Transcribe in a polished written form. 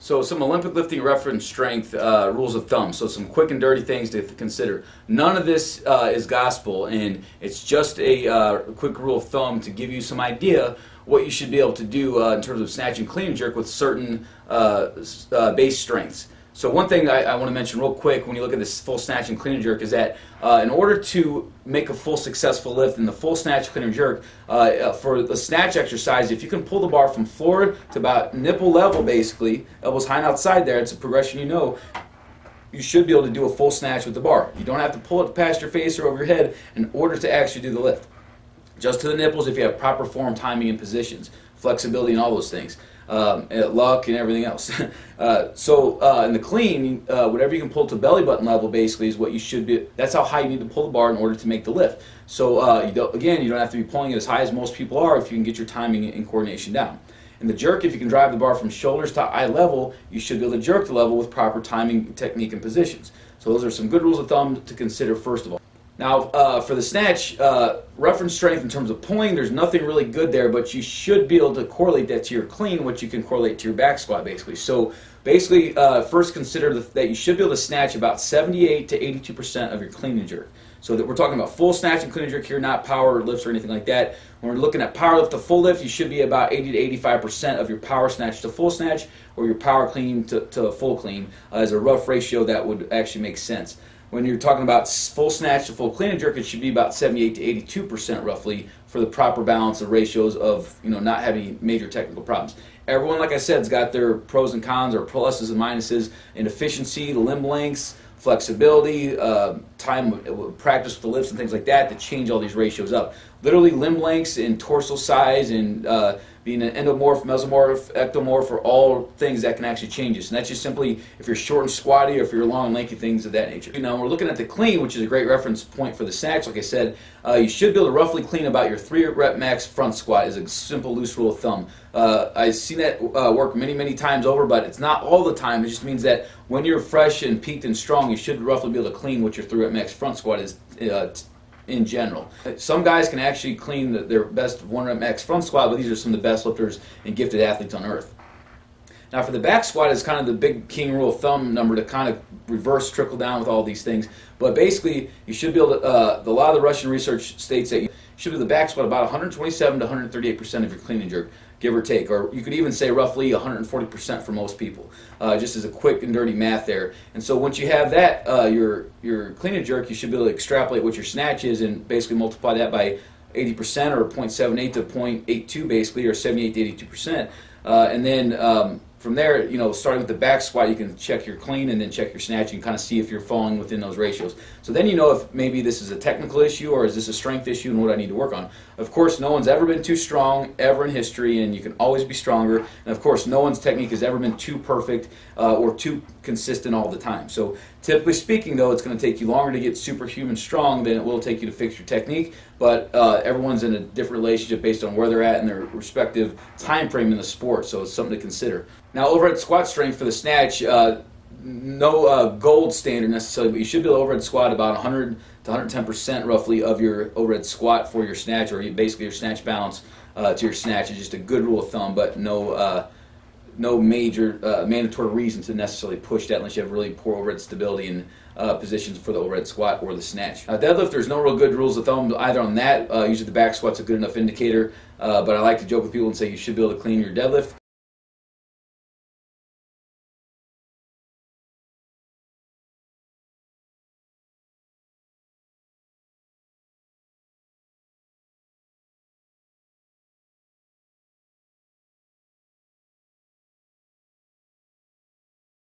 So some Olympic lifting reference strength rules of thumb. So some quick and dirty things to consider. None of this is gospel, and it's just a quick rule of thumb to give you some idea what you should be able to do in terms of snatch and clean and jerk with certain base strengths. So one thing I want to mention real quick when you look at this full snatch and clean and jerk is that in order to make a full successful lift in the full snatch, clean and jerk, for the snatch exercise, if you can pull the bar from floor to about nipple level, basically, elbows high and outside there, it's a progression you should be able to do a full snatch with the bar. You don't have to pull it past your face or over your head in order to actually do the lift. Just to the nipples if you have proper form, timing, and positions, flexibility, and all those things. Luck and everything else. In the clean, whatever you can pull to belly button level basically is what you should be. That's how high you need to pull the bar in order to make the lift. So again, you don't have to be pulling it as high as most people are if you can get your timing and coordination down. In the jerk, if you can drive the bar from shoulders to eye level, you should be able to jerk the level with proper timing, technique, and positions. So those are some good rules of thumb to consider first of all. Now, for the snatch, reference strength in terms of pulling, there's nothing really good there, but you should be able to correlate that to your clean, which you can correlate to your back squat, basically. So, basically, first consider that you should be able to snatch about 78 to 82% of your clean and jerk. So that we're talking about full snatch and clean and jerk here, not power lifts or anything like that. When we're looking at power lift to full lift, you should be about 80 to 85% of your power snatch to full snatch, or your power clean to full clean, as a rough ratio that would actually make sense. When you're talking about full snatch to full clean and jerk, it should be about 78 to 82% roughly for the proper balance of ratios of not having major technical problems. Everyone, like I said, has got their pros and cons or pluses and minuses in efficiency, limb lengths, flexibility, time practice with the lifts and things like that to change all these ratios up. Literally limb lengths and torso size and being an endomorph, mesomorph, ectomorph are all things that can actually change this. And that's just simply if you're short and squatty or if you're long and lanky, things of that nature. Now we're looking at the clean, which is a great reference point for the snatch. Like I said, you should be able to roughly clean about your 3 rep max front squat is a simple loose rule of thumb. I've seen that work many times over, but it's not all the time. It just means that when you're fresh and peaked and strong, you should roughly be able to clean what your 3 rep max front squat is in general. Some guys can actually clean their best 1 rep max front squat, but these are some of the best lifters and gifted athletes on earth. Now for the back squat is kind of the big king rule of thumb number to kind of reverse trickle down with all these things. But basically you should be able to, a lot of the Russian research states that you should be the back squat about 127 to 138% of your clean and jerk, give or take, or you could even say roughly 140% for most people, just as a quick and dirty math there. And so once you have that, your clean and jerk, you should be able to extrapolate what your snatch is and basically multiply that by 80% or 0.78 to 0.82 basically, or 78 to 82%. And then from there, starting with the back squat, you can check your clean and then check your snatch and kind of see if you're falling within those ratios. So then you know if maybe this is a technical issue or is this a strength issue and what I need to work on. Of course, no one's ever been too strong ever in history, and you can always be stronger. And of course, no one's technique has ever been too perfect or too consistent all the time. So typically speaking, though, it's going to take you longer to get superhuman strong than it will take you to fix your technique. But everyone's in a different relationship based on where they're at and their respective time frame in the sport. So it's something to consider. Now, overhead squat strength for the snatch, no gold standard necessarily, but you should be able to overhead squat about 100 to 110% roughly of your overhead squat for your snatch, or basically your snatch balance to your snatch is just a good rule of thumb, but no major mandatory reason to necessarily push that unless you have really poor overhead stability and positions for the overhead squat or the snatch. Deadlift, there's no real good rules of thumb either on that. Usually the back squat's a good enough indicator, but I like to joke with people and say you should be able to clean your deadlift.